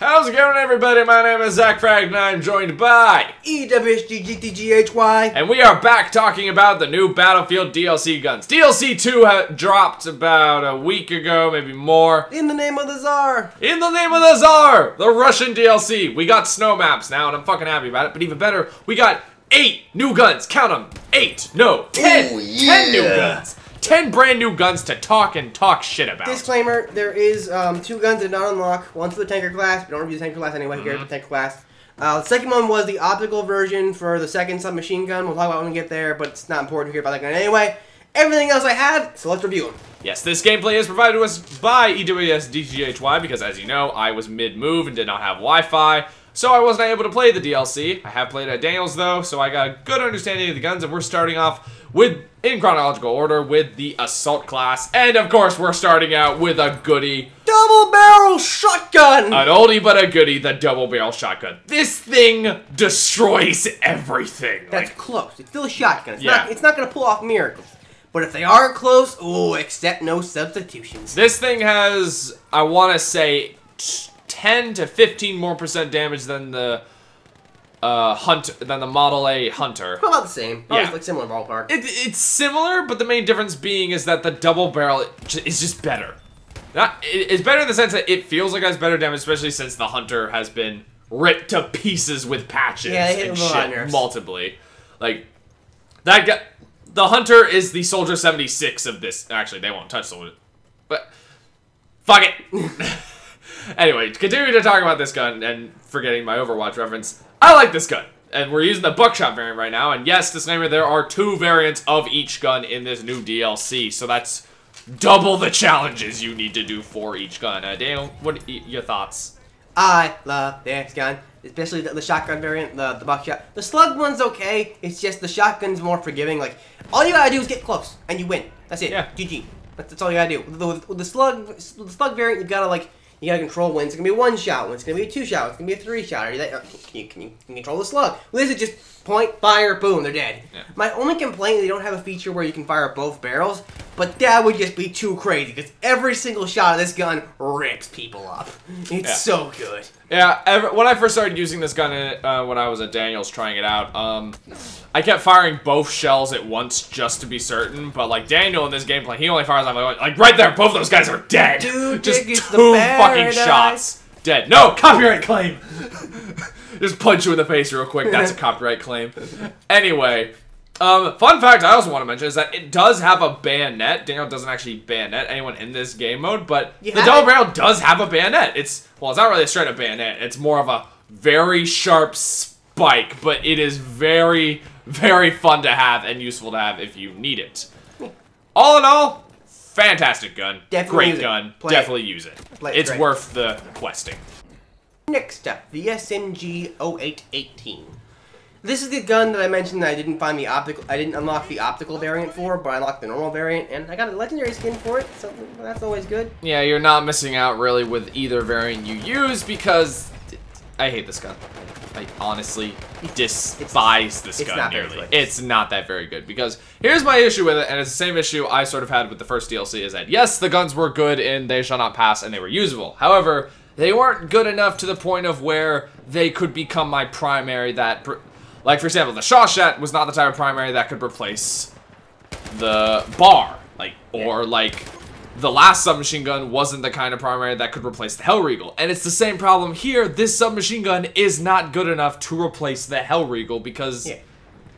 How's it going, everybody? My name is Zach Fragged, and I'm joined by EWSGGTGHY. and we are back talking about the new Battlefield DLC guns. DLC 2 dropped about a week ago, maybe more. In the name of the Tsar. In the name of the Tsar! The Russian DLC. We got snow maps now, and I'm fucking happy about it. But even better, we got 8 new guns. Count them. 8. No, 10. Ooh, yeah. 10 new guns. 10 brand new guns to talk shit about. Disclaimer, there is 2 guns that did not unlock. One for the tanker class. We don't review the tanker class anyway. Here's the tanker class. The second one was the optical version for the second submachine gun. We'll talk about it when we get there, but it's not important to hear about that gun anyway. Everything else I have, so let's review them. Yes, this gameplay is provided to us by EWSGGHY because, as you know, I was mid-move and did not have Wi-Fi, so I wasn't able to play the DLC. I have played at Daniel's, though, so I got a good understanding of the guns, and we're starting off with, in chronological order, with the Assault class, and of course, we're starting out with a goodie. Double barrel shotgun! An oldie but a goodie, the double barrel shotgun. This thing destroys everything. That's close. It's still a shotgun. Yeah. It's not going to pull off miracles. But if they are close, oh, accept no substitutions. This thing has, I want to say, 10 to 15% more damage than the Model A Hunter. About the same. Probably Yeah. like similar ballpark. It's similar, but the main difference being is that the double barrel is just better. It's better in the sense that it feels like it has better damage, especially since the Hunter has been ripped to pieces with patches and shit multiply. Like, that guy, the Hunter is the Soldier 76 of this. Actually, they won't touch Soldier, but fuck it. Anyway, continuing to talk about this gun and forgetting my Overwatch reference, I like this gun. And we're using the buckshot variant right now. And yes, disclaimer, there are 2 variants of each gun in this new DLC. So that's double the challenges you need to do for each gun. Daniel, what are your thoughts? I love this gun. Especially the shotgun variant, the buckshot. The slug one's okay. It's just the shotgun's more forgiving. Like, all you gotta do is get close, and you win. That's it. Yeah. GG. That's all you gotta do. With the slug variant, you gotta control when it's gonna be a 1-shot, when it's gonna be a 2-shot, when it's gonna be a 3-shot. Can you control the slug? Well, this is just point, fire, boom, they're dead. Yeah. My only complaint is they don't have a feature where you can fire both barrels, but that would just be too crazy because every single shot of this gun rips people up. It's so good. Yeah, when I first started using this gun when I was at Daniel's trying it out, I kept firing both shells at once just to be certain, but like Daniel in this gameplay, he only fires like right there, both those guys are dead. Dude, just 2 fucking shots. Dead. No, copyright claim. Just punch you in the face real quick. That's a copyright claim. Anyway, fun fact I also want to mention is that it does have a bayonet. Daniel doesn't actually bayonet anyone in this game mode, but the double barrel does have a bayonet. It's not really a straight up bayonet. It's more of a very sharp spike, but it is very, very fun to have and useful to have if you need it. All in all, fantastic gun. Great gun. Definitely use it. It's worth the questing. Next up, the SMG 0818. This is the gun that I mentioned that I didn't unlock the optical variant for, but I unlocked the normal variant, and I got a legendary skin for it, so that's always good. Yeah, you're not missing out really with either variant you use because I hate this gun. I honestly despise this gun nearly. It's not that very good because here's my issue with it, and it's the same issue I sort of had with the first DLC, is that yes, the guns were good in They Shall Not Pass and they were usable. However, they weren't good enough to the point of where they could become my primary like, for example, the Shawshat was not the type of primary that could replace the bar. Or the last submachine gun wasn't the kind of primary that could replace the Hellriegel. And it's the same problem here. This submachine gun is not good enough to replace the Hellriegel because... Yeah.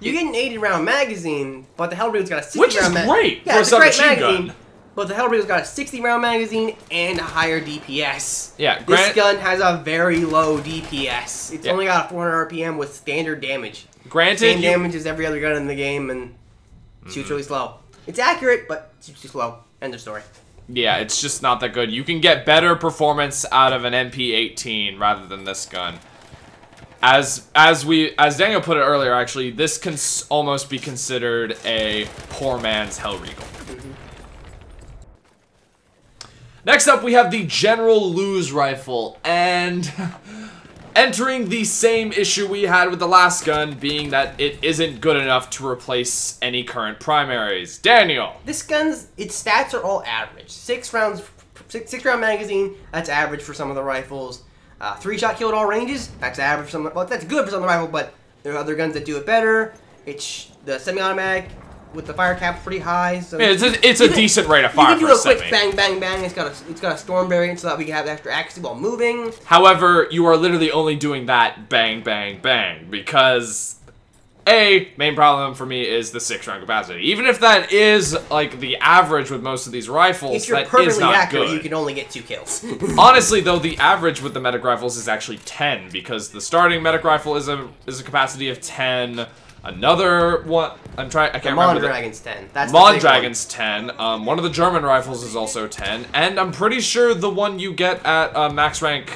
You get an 80-round magazine, but the Hellriegel's got a 60-round magazine. Which is great for a submachine gun. But the Hellriegel's got a 60-round magazine and a higher DPS. Yeah, this gun has a very low DPS. It's only got a 400 RPM with standard damage. Granted, same damage as every other gun in the game, and shoots really slow. It's accurate, but it's too slow. End of story. Yeah, it's just not that good. You can get better performance out of an MP18 rather than this gun. As Daniel put it earlier, actually, this can almost be considered a poor man's Hellriegel. Next up, we have the General Lose Rifle, and entering the same issue we had with the last gun, being that it isn't good enough to replace any current primaries. Daniel! This gun's, its stats are all average. 6 round magazine, that's average for some of the rifles. 3-shot kill at all ranges. That's average for some. Well, that's good for some rifle, but there are other guns that do it better. It's the semi-automatic with the fire cap pretty high. So yeah, it's a decent rate of fire. You can do a quick bang, bang, bang. It's got a storm variant so that we can have extra accuracy while moving. However, you are literally only doing that bang, bang, bang because. Main problem for me is the 6-round capacity. Even if that is, like, the average with most of these rifles, if you're that perfectly is not accurate, good. you can only get 2 kills. Honestly, though, the average with the medic rifles is actually 10, because the starting medic rifle is a capacity of 10. Another one, I can't remember. Mondragon's 10. That's Mondragon's 10. One of the German rifles is also 10, and I'm pretty sure the one you get at max rank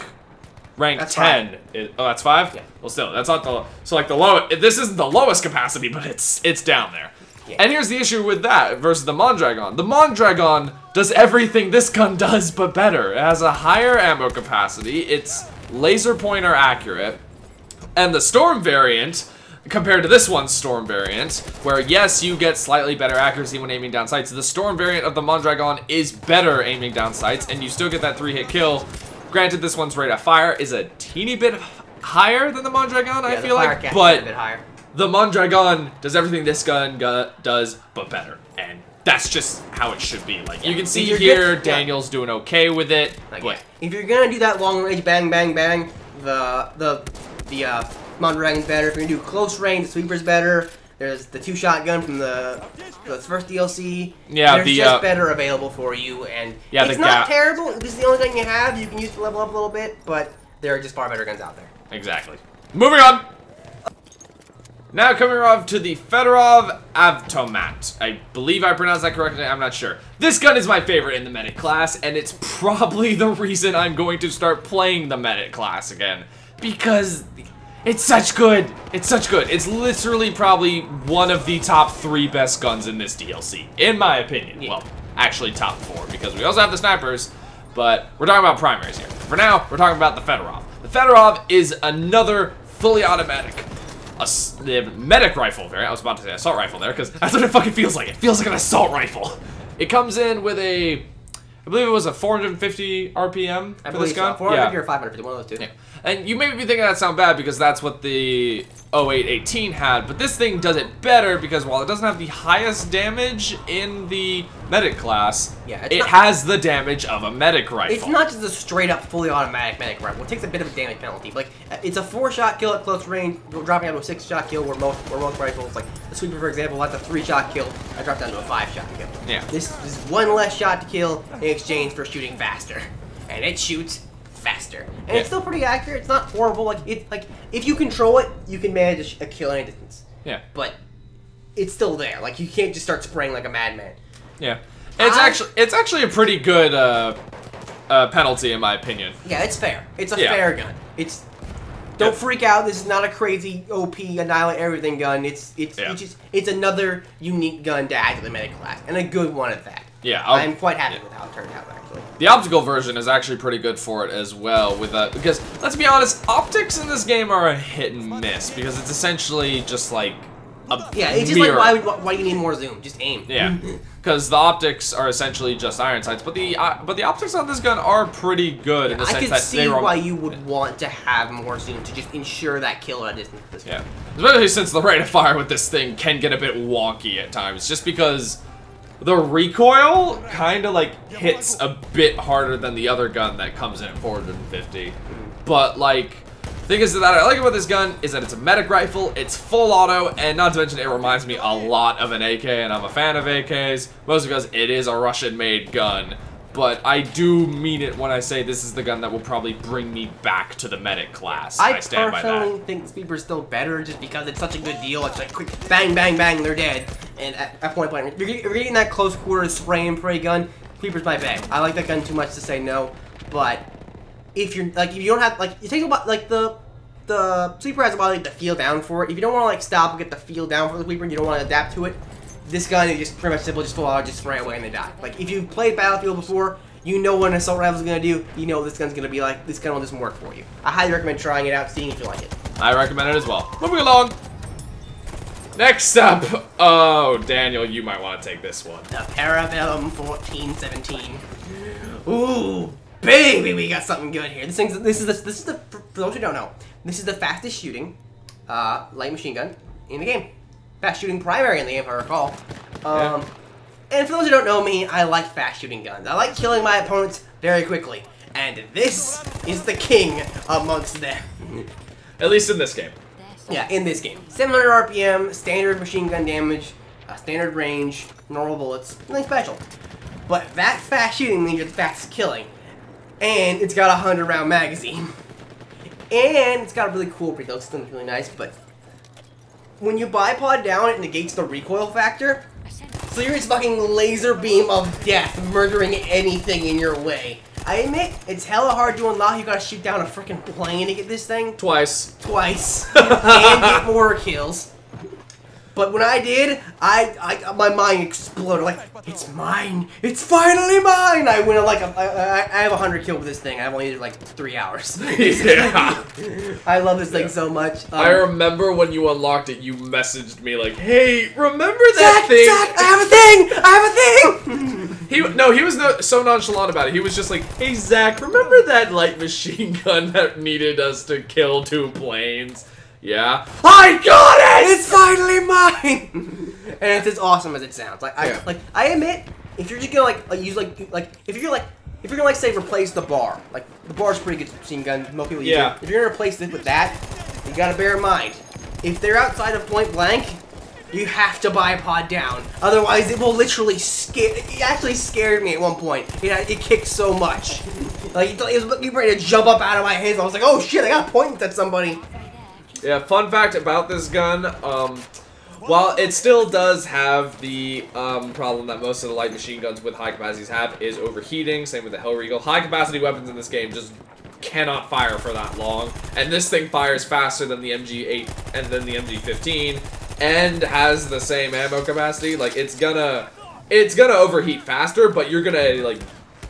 10 is, oh, that's 5? Yeah. Well, still, that's not the, so like the low, this isn't the lowest capacity, but it's down there. Yeah. And here's the issue with that versus the Mondragon. The Mondragon does everything this gun does, but better. It has a higher ammo capacity, it's laser pointer accurate, and the Storm variant, compared to this one's Storm variant, where yes, you get slightly better accuracy when aiming down sights, the Storm variant of the Mondragon is better aiming down sights, and you still get that 3-hit kill. Granted, this one's rate of fire is a teeny bit higher than the Mondragon, I feel like, but the Mondragon does everything this gun does, but better, and that's just how it should be. Like, you can see here, Daniel's doing okay with it, but if you're gonna do that long range bang, bang, bang, the Mondragon's better. If you're gonna do close range, the Sweeper's better. There's the 2-shot from the first DLC. Yeah, there's just better available for you, and yeah, it's not terrible. This is the only thing you have. You can use to level up a little bit, but there are just far better guns out there. Exactly. Moving on. Now coming off to the Fedorov Avtomat. I believe I pronounced that correctly. I'm not sure. This gun is my favorite in the medic class, and it's probably the reason I'm going to start playing the medic class again, because it's such good. It's such good. It's literally probably one of the top 3 best guns in this DLC, in my opinion. Yeah. Well, actually top 4, because we also have the snipers, but we're talking about primaries here. For now, we're talking about the Fedorov. The Fedorov is another fully automatic the medic rifle variant. I was about to say assault rifle there, because that's what it fucking feels like. It feels like an assault rifle. It comes in with a, I believe it was a 450 RPM for this gun. 450 or 550, one of those two. Yeah. And you may be thinking that sound bad because that's what the 0818 had, but this thing does it better because while it doesn't have the highest damage in the medic class, it has the damage of a medic rifle. It's not just a straight up fully automatic medic rifle. It takes a bit of a damage penalty. Like, it's a 4-shot kill at close range, dropping down to a 6-shot kill where most rifles, like the Sweeper for example, that's a 3-shot kill. I dropped down to a 5-shot kill. Yeah. This is one less shot to kill in exchange for shooting faster. And it shoots faster, and it's still pretty accurate. It's not horrible. Like if you control it, you can manage a kill any distance. Yeah, but it's still there. Like, you can't just start spraying like a madman. Yeah, it's actually a pretty good penalty in my opinion. Yeah, it's fair. It's a fair gun. Don't freak out. This is not a crazy OP annihilate everything gun. It's another unique gun to add to the medic class, and a good one at that. Yeah, I'm quite happy with how it turned out, actually. The optical version is actually pretty good for it as well, because let's be honest, optics in this game are a hit and miss because it's essentially just like it's just like why do you need more zoom? Just aim. Yeah, because the optics are essentially just iron sights, but the optics on this gun are pretty good in the sense that I can see why you would want to have more zoom to just ensure that kill at a distance. Yeah, especially since the rate of fire with this thing can get a bit wonky at times, just because the recoil kind of like hits a bit harder than the other gun that comes in at 450. But like, thing is that I like about this gun is that it's a medic rifle, it's full auto, and not to mention it reminds me a lot of an AK, and I'm a fan of AKs, mostly because it is a Russian-made gun. But I do mean it when I say this is the gun that will probably bring me back to the medic class. I stand by that. I personally think the Sweeper's still better just because it's such a good deal. It's like quick bang, bang, bang, they're dead. And at point blank, if you're getting that close quarters spray and pray gun, Sweeper's my bag. I like that gun too much to say no. But if you're like, if you don't have like, you think about like the Sweeper has a lot of like the feel down for it. If you don't want to like stop and get the feel down for the Sweeper and you don't want to adapt to it, this gun is just pretty much simple, just full auto, just spray away and they die. Like, if you've played Battlefield before, you know what an assault rifle is going to do, you know what this gun's going to be like, this gun will just work for you. I highly recommend trying it out, seeing if you like it. I recommend it as well. Moving along. Next up, oh, Daniel, you might want to take this one. The Parabellum 1417. Ooh. baby, we got something good here. This is the for those who don't know, this is the fastest shooting light machine gun in the game. Fast shooting primary in the game, if I recall. And for those who don't know me, I like fast shooting guns. I like killing my opponents very quickly. And this is the king amongst them. At least in this game. Yeah, in this game. 700 RPM, standard machine gun damage, standard range, normal bullets, nothing special. But that fast shooting means you're the fastest killing. And it's got a 100-round magazine. And it's got a really cool reload system, it's really nice, but when you bipod down, it negates the recoil factor. Serious fucking laser beam of death, murdering anything in your way. I admit, it's hella hard to unlock. You gotta shoot down a freaking plane to get this thing. Twice. And get more kills. But when I did, my mind exploded. Like, it's mine. It's finally mine. I went like, I have 100 kills with this thing. I've only used it like 3 hours. Yeah. I love this thing so much. I remember when you unlocked it, you messaged me like, "Hey, remember that thing? Zach, I have a thing. He was so nonchalant about it. He was just like, "Hey, Zach, remember that light machine gun that needed us to kill 2 planes?" Yeah. I got it! It's finally mine! And it's as awesome as it sounds. Like I admit, if you're just gonna if you're gonna say replace the bar, like the bar's a pretty good machine gun, most people use it. If you're gonna replace it with that, you gotta bear in mind, if they're outside of point blank, you have to bipod down. Otherwise, it will literally scare. It actually scared me at one point. It kicked so much. Like it was ready to jump up out of my hands. I was like, oh shit! I got pointed at somebody. Yeah, fun fact about this gun, while it still does have the problem that most of the light machine guns with high capacities have is overheating, same with the Hellregal. High capacity weapons in this game just cannot fire for that long, and this thing fires faster than the MG8 and then the MG15, and has the same ammo capacity. Like, it's gonna overheat faster, but you're gonna, like,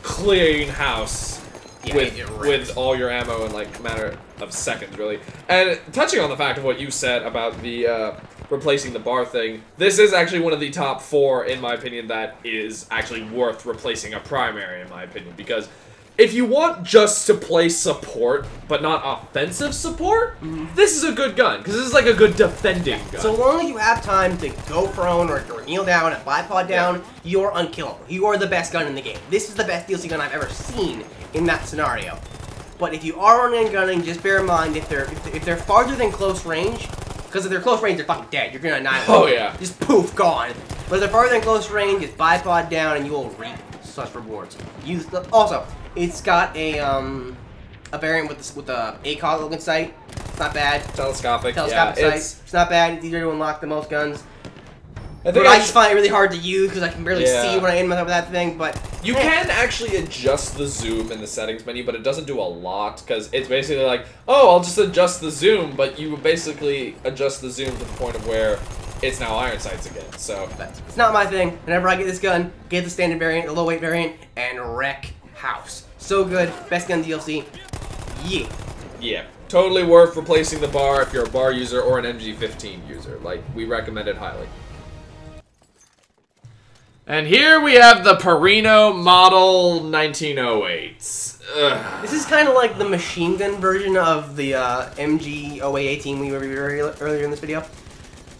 clean house with all your ammo in like a matter of seconds, really. And touching on the fact of what you said about the replacing the bar thing, this is actually one of the top 4, in my opinion, that is actually worth replacing a primary, in my opinion, because if you want just to play support, but not offensive support, this is a good gun, because this is like a good defending gun. So long as you have time to go prone or kneel down and bipod down, you're unkillable. You are the best gun in the game. This is the best DLC gun I've ever seen in that scenario. But if you are running and gunning, just bear in mind if they're farther than close range, because if they're close range, they're fucking dead. You're gonna annihilate them. Oh yeah. Just poof, gone. But if they're farther than close range, just bipod down and you will reap such rewards. Also, it's got a variant with the ACOG looking sight. It's not bad. Telescopic sight. Yeah, it's not bad. It's easier to unlock than most guns. I just find it really hard to use because I can barely see when I aim with that thing, but... You can actually adjust the zoom in the settings menu, but it doesn't do a lot, because it's basically like, oh, I'll just adjust the zoom, but you basically adjust the zoom to the point of where it's now iron sights again, so... It's not my thing. Whenever I get this gun, get the standard variant, the low-weight variant, and wreck house. So good. Best gun DLC. Yeah. Yeah. Totally worth replacing the bar if you're a bar user or an MG15 user. Like, we recommend it highly. And here we have the Perino Model 1908s. Ugh. This is kind of like the machine gun version of the MG 0818 we reviewed earlier in this video.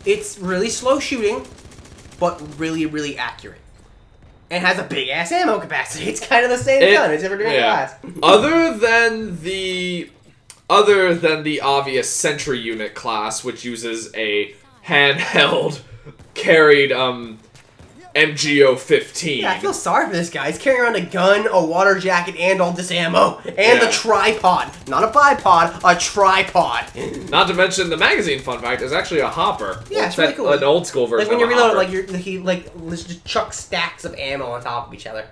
It's really slow shooting, but really, really accurate. And has a big-ass ammo capacity. It's kind of the same gun. It's never doing class. Other than the obvious Sentry unit class, which uses a handheld carried MGO-15. Yeah, I feel sorry for this guy. He's carrying around a gun, a water jacket, and all this ammo. And a tripod. Not a bipod, a tripod. Not to mention the magazine, fun fact, is actually a hopper. Yeah, it's really cool. An old school version like when of you're a reloading, he just chucks stacks of ammo on top of each other.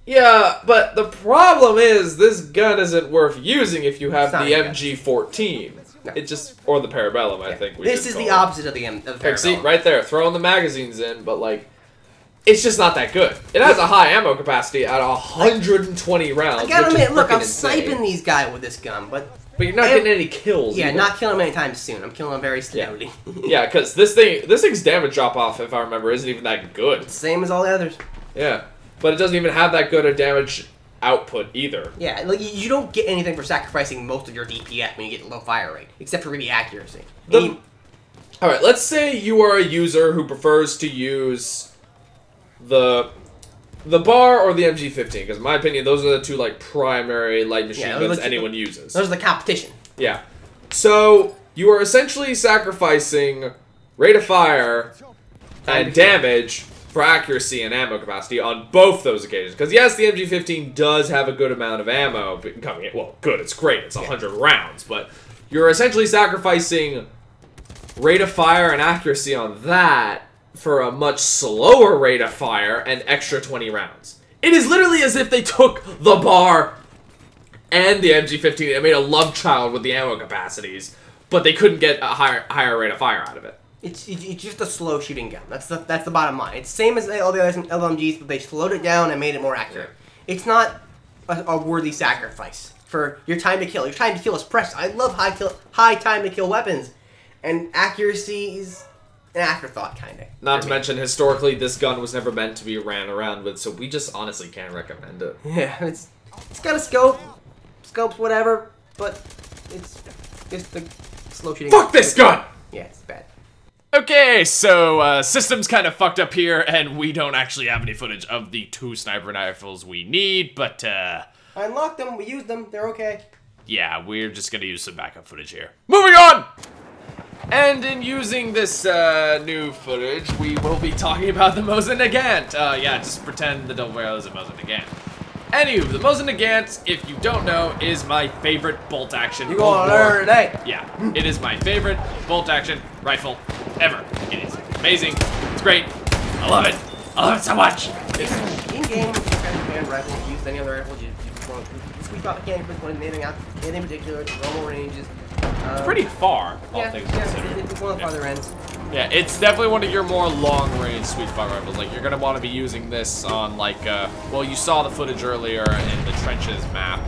Yeah, but the problem is, this gun isn't worth using if you have the MG-14. No. It just, or the Parabellum, I think. This is the opposite of the Parabellum. See, right there, throwing the magazines in, but like, it's just not that good. It has a high ammo capacity at 120 rounds. I gotta admit, look, I'm sniping these guys with this gun, but you're not getting any kills. Yeah, not killing them anytime soon. I'm killing them very slowly. Yeah, because this thing's damage drop off, if I remember, isn't even that good. Same as all the others. Yeah, but it doesn't even have that good a damage output either. Yeah, like you don't get anything for sacrificing most of your DPS when you get low fire rate, except for maybe accuracy. Alright, let's say you are a user who prefers to use the bar or the MG15, because in my opinion, those are the two like primary light machine guns anyone uses. Those are the competition. Yeah. So, you are essentially sacrificing rate of fire and damage for accuracy and ammo capacity on both those occasions. Because yes, the MG15 does have a good amount of ammo coming in. Well, good, it's great, it's 100 rounds, but you're essentially sacrificing rate of fire and accuracy on that for a much slower rate of fire and extra 20 rounds. It is literally as if they took the bar and the MG15 and made a love child with the ammo capacities, but they couldn't get a higher rate of fire out of it. It's just a slow shooting gun. That's the bottom line. It's the same as all the other LMGs, but they slowed it down and made it more accurate. It's not a worthy sacrifice for your time to kill. Your time to kill is precious. I love high time to kill weapons, and accuracy is an afterthought, kind of. Not to mention, historically, this gun was never meant to be ran around with, so we just honestly can't recommend it. Yeah, it's got a scope, scopes, whatever, but it's just the slow shooting. Fuck this gun! Yeah, it's bad. Okay, so system's kind of fucked up here, and we don't actually have any footage of the 2 sniper rifles we need, but I unlocked them, we used them, they're okay. Yeah, we're just gonna use some backup footage here. Moving on! And in using this new footage, we will be talking about the Mosin Nagant. Yeah, just pretend the double barrel is a Mosin Nagant. Anywho, the Mosin Nagant, if you don't know, is my favorite bolt-action. You're gonna learn today. Yeah, it is my favorite bolt-action rifle ever. It is amazing. It's great. I love it. I love it so much. In-game, if you can rifle, use any other rifles, you want to sweep out mechanics, put anything out, anything in particular, normal ranges. It's pretty far, all things considered. It's one of the farther ends. Yeah, it's definitely one of your more long-range sweet spot rifles. Like, you're gonna want to be using this on, like, well, you saw the footage earlier in the Trenches map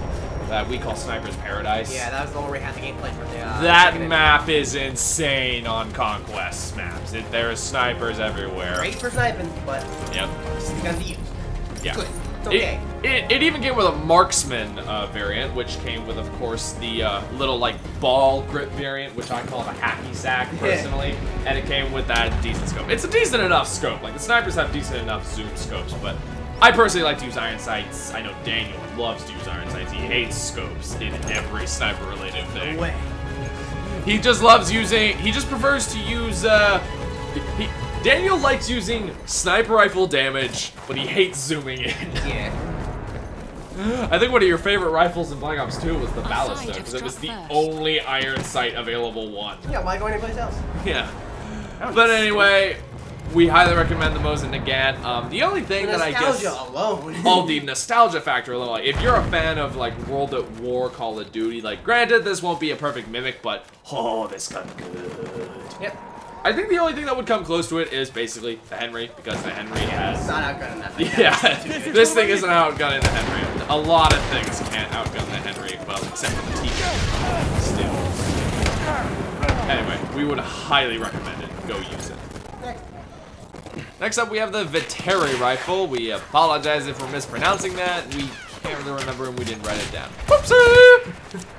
that we call Sniper's Paradise. Yeah, that was the one where we had the gameplay for the, that map is insane on Conquest maps. There's snipers everywhere. Great for sniping, but yep. It's the gun to use. Yeah. Good. It's okay. It even came with a marksman variant, which came with, of course, the little, like, ball grip variant, which I call the hacky sack, personally. And it came with that decent scope. It's a decent enough scope. Like, the snipers have decent enough zoom scopes, but I personally like to use iron sights. I know Daniel loves to use iron sights. He hates scopes in every sniper-related thing. No way. He just loves using... He just prefers to use, Daniel likes using sniper rifle damage, but he hates zooming in. Yeah. I think one of your favorite rifles in Black Ops 2 was the Ballista, because it was the only iron sight available one. Yeah, why go anyplace else? Yeah. But anyway, we highly recommend the Mosin Nagant. The only thing that I guess... Nostalgia alone. Oh, the nostalgia factor alone. Like, if you're a fan of, like, World at War, Call of Duty, like, granted, this won't be a perfect mimic, but, oh, this gun's good. Yep. I think the only thing that would come close to it is basically the Henry, because the Henry has... It's not outgunning that thing. Yeah, this thing isn't outgunning the Henry. A lot of things can't outgun the Henry, well, except for the T-Gun. Still. Anyway, we would highly recommend it. Go use it. Next up, we have the Viteri rifle. We apologize if we're mispronouncing that. We can't really remember and we didn't write it down. Whoopsie!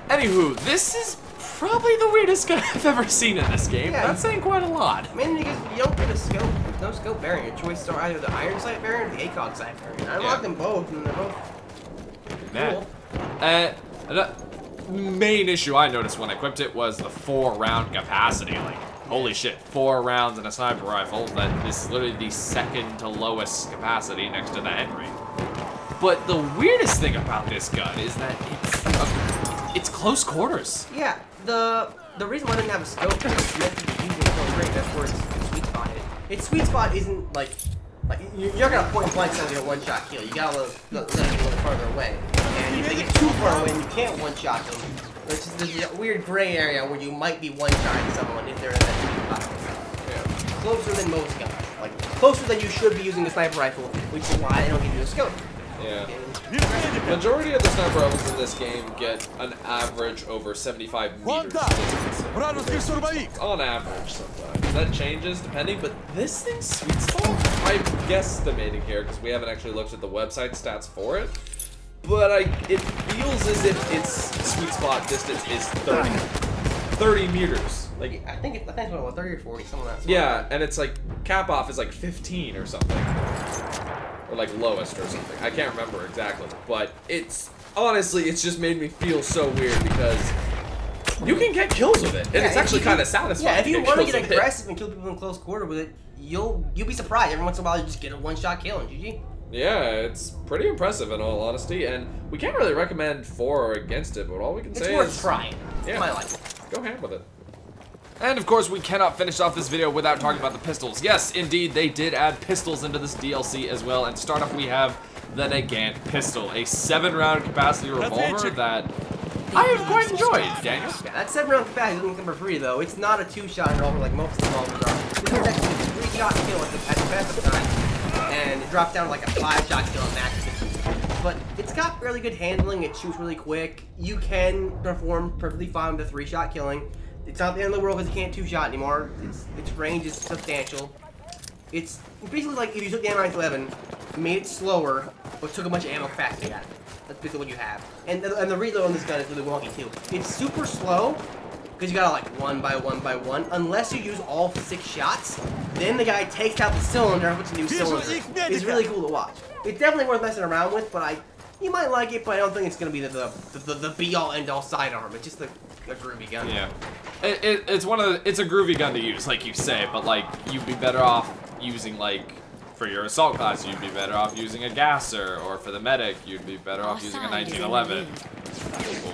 Anywho, this is probably the weirdest gun I've ever seen in this game. Yeah. That's saying quite a lot. Mainly because you don't get a scope. There's no scope variant. Your choices are either the iron sight variant or the ACOG sight variant. I unlocked them both, and they're both cool. The main issue I noticed when I equipped it was the 4-round capacity. Like, holy shit, 4 rounds in a sniper rifle. That is literally the second to lowest capacity next to the Henry. But the weirdest thing about this gun is that it's close quarters. Yeah. The reason why I didn't have a scope is it's meant to be using close range. That's where its sweet spot is. Its sweet spot isn't like you're not gonna point blank somebody a one-shot kill. You gotta let it get a little farther away. And if they get too far away, you can't one-shot them. There's a weird gray area where you might be one-shotting someone if they're in that sweet spot. Yeah. Closer than most guns. Like closer than you should be using a sniper rifle, which is why I don't give you a scope. Yeah. Majority of the sniper rifles in this game get an average over 75 meters distance. On average, sometimes. That changes depending, but this thing's sweet spot, I'm guesstimating here, because we haven't actually looked at the website stats for it, but it feels as if its sweet spot distance is 30 meters. Like I think it's what, 30 or 40, something like that. Yeah, and it's like cap off is like 15 or something, or like lowest or something. I can't remember exactly, but it's honestly it's just made me feel so weird because you can get kills with it, and it's actually kind of satisfying. Yeah, if you want to get aggressive and kill people in close quarter with it, you'll be surprised. Every once in a while, you just get a one-shot kill, and GG. Yeah, it's pretty impressive in all honesty, and we can't really recommend for or against it, but all we can say is... It's worth trying. Yeah, I like it. Go ham with it. And of course, we cannot finish off this video without talking about the pistols. Yes, indeed, they did add pistols into this DLC as well, and to start off, we have the Nagant pistol, a 7-round capacity revolver that I have quite enjoyed, Daniel. Yeah, that 7-round capacity doesn't come for free, though. It's not a 2-shot revolver like most revolvers are. This is actually a 3-shot kill at the best of times. And it drops down to like a 5-shot kill on max. But it's got really good handling, it shoots really quick. You can perform perfectly fine with a 3-shot killing. It's not the end of the world because you can't 2-shot anymore. Its range is substantial. It's basically like if you took the M911, made it slower, but took a bunch of ammo capacity out of it. That's basically what you have. And the reload on this gun is really wonky too. It's super slow, because you gotta like one by one, unless you use all 6 shots. Then the guy takes out the cylinder and puts a new cylinder. It's really cool to watch. It's definitely worth messing around with, but you might like it, but I don't think it's gonna be the be-all end-all sidearm. It's just a groovy gun. Yeah, it's a groovy gun to use, like you say, but like you'd be better off using like. For your assault class, you'd be better off using a gasser, or for the medic, you'd be better off using a 1911,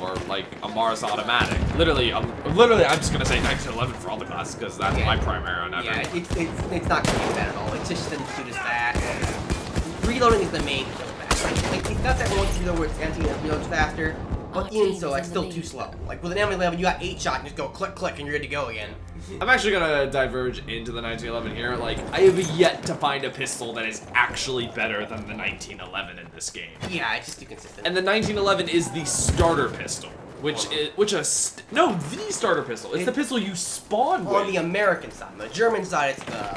or like a Mars automatic. Literally, I'm just gonna say 1911 for all the classes because that's my primary on every. Yeah, it's not gonna be bad at all. It just doesn't shoot as fast. Reloading is the main kill factor. Like it's got that one reload where it's empty and it reloads faster, but even so, it's still too slow. Like with an M11, you got 8 shots and just go click click and you're ready to go again. I'm actually gonna diverge into the 1911 here. Like, I have yet to find a pistol that is actually better than the 1911 in this game. Yeah, it's just too consistent. And the 1911 is the starter pistol, the starter pistol. It's the pistol you spawn with. On the American side, on the German side, it's the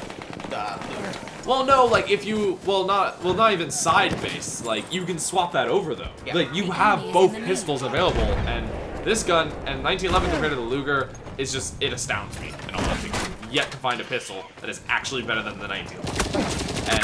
Well, no, like if you not even side base. Like you can swap that over though. Yeah. Like you have both pistols available, and this gun and 1911 compared to the Luger is just it astounds me. And I've yet to find a pistol that is actually better than the 1911. And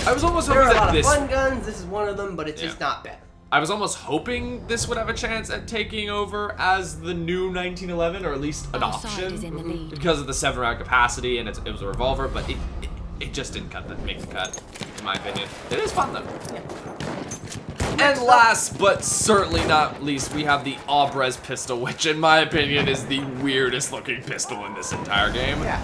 I was almost hoping that this. There are a lot of fun guns. This is one of them, but it's just not better. I was almost hoping this would have a chance at taking over as the new 1911, or at least an option, because of the 7-round capacity and it was a revolver, but it just didn't make the cut, in my opinion. It is fun though. Yeah. And last but certainly not least, we have the Abrez pistol, which in my opinion is the weirdest looking pistol in this entire game. Yeah.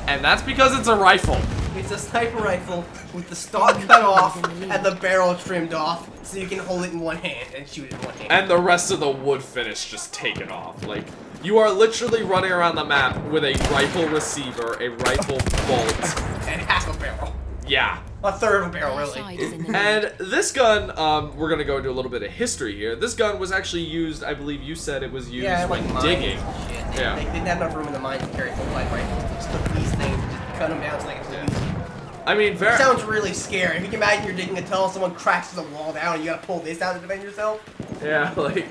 And that's because it's a rifle. It's a sniper rifle with the stock cut off and the barrel trimmed off, so you can hold it in one hand and shoot it in one hand. And the rest of the wood finish just taken off. Like, you are literally running around the map with a rifle receiver, a rifle bolt. And half a barrel. Yeah. A third of a barrel, really. And this gun, we're going to go into a little bit of history here. This gun was actually used, I believe you said it was used when digging. Yeah. They didn't have enough room in the mines to carry full-size rifles. They just took these things, just cut them down so they could use them. I mean, It sounds really scary. If you can imagine you're digging a tunnel, someone crashes a wall down, and you gotta pull this out to defend yourself. Yeah, like,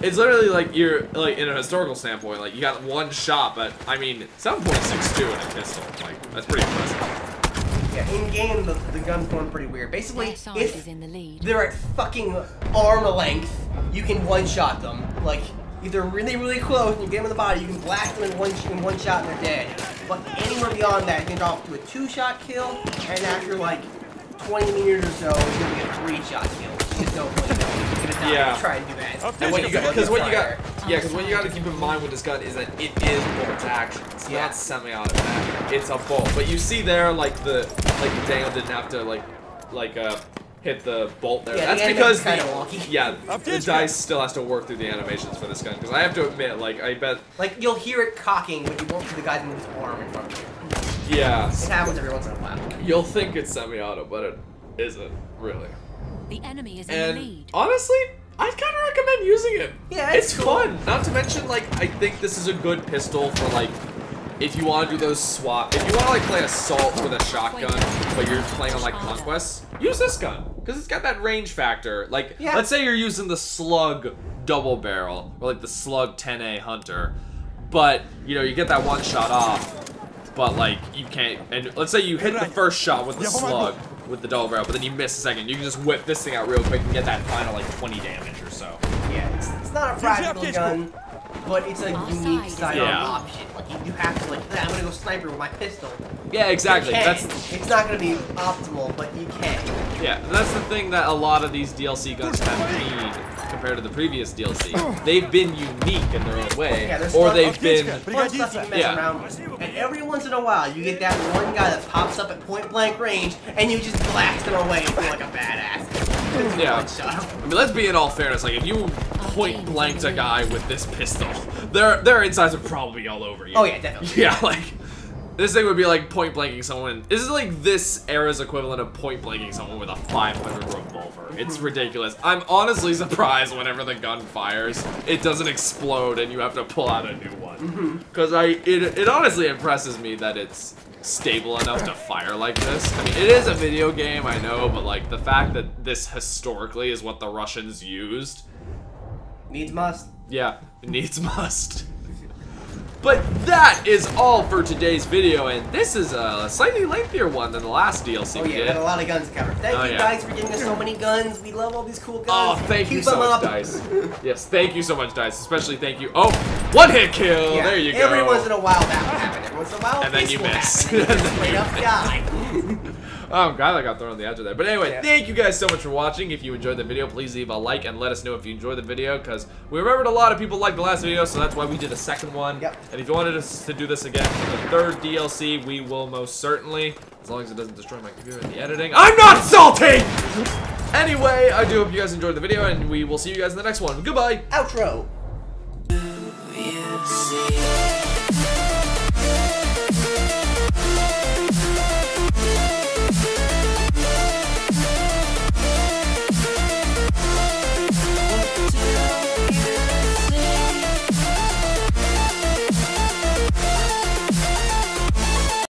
it's literally like you're, like, in a historical standpoint, like, you got one shot, but, I mean, 7.62 in a pistol. Like, that's pretty impressive. Yeah, in-game, the gun's going pretty weird. Basically, if they're at fucking arm length, you can one-shot them. Like, if they're really, really close and you get them in the body, you can blast them in one shot and they're dead. But anywhere beyond that, you can drop to a 2-shot kill, and after like 20 meters or so, you're gonna get a 3-shot kill. You just don't really know. You're gonna die try and do that. And what you got to keep in mind with this gun is that it is bolt action. It's not semi-automatic. It's a bolt. But you see there, like Daniel didn't have to hit the bolt there. Yeah, that's because the dice still has to work through the animations for this gun. Because I have to admit, like, I bet... Like, you'll hear it cocking when you won't see the guy move his arm in front of you. Yeah. It happens every once in a while. You'll think it's semi-auto, but it isn't, really. The enemy is in the lead. Honestly, I'd kind of recommend using it. Yeah, it's cool. Fun. Not to mention, like, I think this is a good pistol for, like, if you want to do those swap, if you want to like play assault with a shotgun, but you're playing on like conquests, use this gun. because it's got that range factor. Like, let's say you're using the slug double barrel, or like the slug 10A hunter, but you know, you get that one shot off, but like you can't, and let's say you hit the first shot with the slug, with the double barrel, but then you miss a second, you can just whip this thing out real quick and get that final like 20 damage or so. Yeah, it's not a practical gun, but it's a unique style option. Like you have to like, I'm gonna go sniper with my pistol. Yeah, exactly. It's not gonna be optimal, but you can. Yeah, that's the thing that a lot of these DLC guns have been compared to the previous DLC. They've been unique in their own way, or they've been fun stuff you can mess around with. And every once in a while, you get that one guy that pops up at point blank range, and you just blast him away and feel like a badass. Yeah. I mean, let's be in all fairness. Like, if you point blanked a guy with this pistol, their insides would probably be all over you. Oh yeah, definitely. Yeah, like. This thing would be like point blanking someone. This is like this era's equivalent of point blanking someone with a 500 revolver. It's ridiculous. I'm honestly surprised whenever the gun fires, it doesn't explode and you have to pull out a new one. Because it honestly impresses me that it's stable enough to fire like this. I mean, it is a video game, I know, but like the fact that this historically is what the Russians used. Needs must. Yeah, needs must. But that is all for today's video, and this is a slightly lengthier one than the last DLC we did. We had a lot of guns to cover. Thank you guys for giving us so many guns. We love all these cool guns. Oh, thank you so much, Dice. Yes, thank you so much, Dice. Especially thank you. Oh, one hit kill. Yeah, there you go. Every once in a while that will happen. Every once in a while, and then you miss. Straight up die. Oh, I'm glad I got thrown on the edge of there. But anyway, thank you guys so much for watching. If you enjoyed the video, please leave a like and let us know if you enjoyed the video, because we remembered a lot of people liked the last video, so that's why we did a second one. And if you wanted us to do this again for the third DLC, we will most certainly, as long as it doesn't destroy my computer in the editing. I'm not salty! Anyway, I do hope you guys enjoyed the video, and we will see you guys in the next one. Goodbye! Outro!